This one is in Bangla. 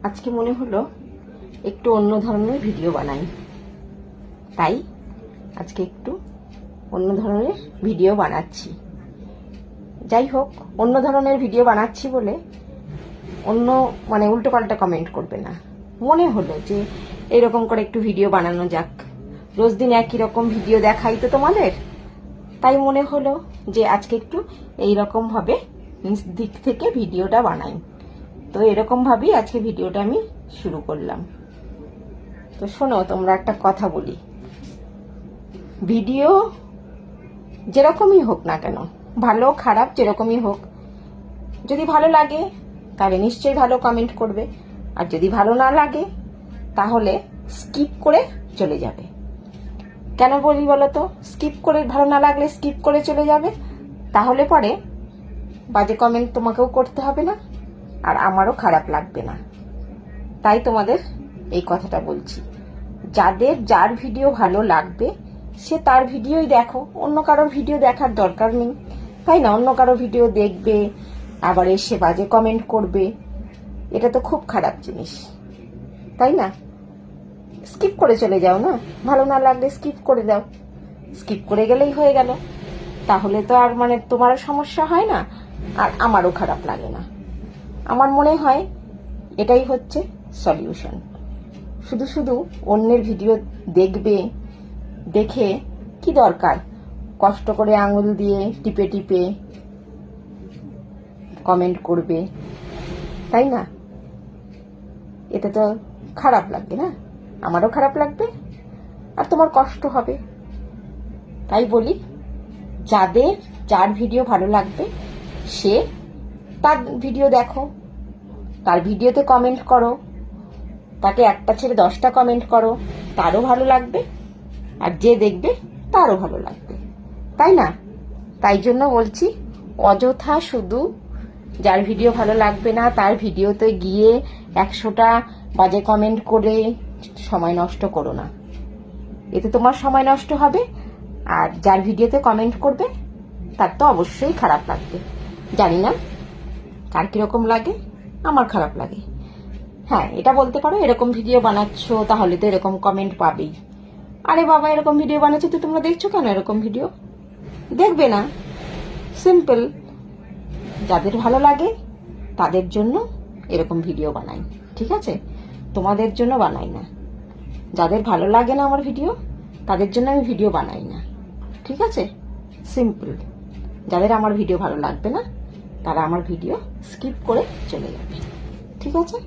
আজকে মনে হলো একটু অন্য ধরনের ভিডিও বানাই, তাই আজকে একটু অন্য ধরনের ভিডিও বানাচ্ছি। যাই হোক, অন্য ধরনের ভিডিও বানাচ্ছি বলে অন্য উল্টো পাল্টা কমেন্ট করবে না। মনে হলো যে এরকম করে একটু ভিডিও বানানো যাক, রোজ দিন একই রকম ভিডিও দেখাই তো তোমাদের, তাই মনে হলো যে আজকে একটু এইরকম ভাবে নিজ দিক থেকে ভিডিওটা বানাই। তো এরকম ভাবেই আজকে ভিডিওটা আমি শুরু করলাম। তো শোনো, তোমরা একটা কথা বলি, ভিডিও যেরকমই হোক না কেন, ভালো খারাপ যেরকমই হোক, যদি ভালো লাগে তাহলে নিশ্চয়ই ভালো কমেন্ট করবে, আর যদি ভালো না লাগে তাহলে স্কিপ করে চলে যাবে। কেন বলি বলো তো? স্কিপ করে, ভালো না লাগলে স্কিপ করে চলে যাবে, তাহলে পরে বাজে কমেন্ট তোমাকেও করতে হবে না আর আমারও খারাপ লাগবে না। তাই তোমাদের এই কথাটা বলছি, যার ভিডিও ভালো লাগবে সে তার ভিডিওই দেখো, অন্য কারোর ভিডিও দেখার দরকার নেই, তাই না? অন্য কারো ভিডিও দেখবে আবার এসে বাজে কমেন্ট করবে, এটা তো খুব খারাপ জিনিস, তাই না? স্কিপ করে চলে যাও না, ভালো না লাগলে স্কিপ করে দাও, স্কিপ করে গেলেই হয়ে গেল, তাহলে তো আর তোমারও সমস্যা হয় না আর আমারও খারাপ লাগে না। আমার মনে হয় এটাই হচ্ছে সলিউশন। শুধু শুধু অন্যের ভিডিও দেখবে, দেখে কি দরকার কষ্ট করে আঙুল দিয়ে টিপে টিপে কমেন্ট করবে, তাই না? এতে তো খারাপ লাগবে না, আমারও খারাপ লাগবে আর তোমার কষ্ট হবে। তাই বলি, যার ভিডিও ভালো লাগবে সে তার ভিডিও দেখো, তার ভিডিওতে কমেন্ট করো, তাকে একটা ছেড়ে 10টা কমেন্ট করো, তারও ভালো লাগবে আর যে দেখবে তারও ভালো লাগবে, তাই না? তাই জন্য বলছি, অযথা শুধু যার ভিডিও ভালো লাগবে না তার ভিডিওতে গিয়ে 100টা বাজে কমেন্ট করে সময় নষ্ট করো না, এতে তোমার সময় নষ্ট হবে আর যার ভিডিওতে কমেন্ট করবে তার তো অবশ্যই খারাপ লাগবে। জানি না কার কিরকম লাগে, আমার খারাপ লাগে। হ্যাঁ, এটা বলতে পারো এরকম ভিডিও বানাচ্ছ তাহলে তো এরকম কমেন্ট পাবেই। আরে বাবা, এরকম ভিডিও বানাচ্ছ তো তোমরা দেখছো কেন? এরকম ভিডিও দেখবে না, সিম্পল। যাদের ভালো লাগে তাদের জন্য এরকম ভিডিও বানাই, ঠিক আছে? তোমাদের জন্য বানাই না। যাদের ভালো লাগে না আমার ভিডিও, তাদের জন্য আমি ভিডিও বানাই না, ঠিক আছে? সিম্পল। যাদের আমার ভিডিও ভালো লাগবে না তারা আমার ভিডিও স্কিপ করে চলে যাবে, ঠিক আছে?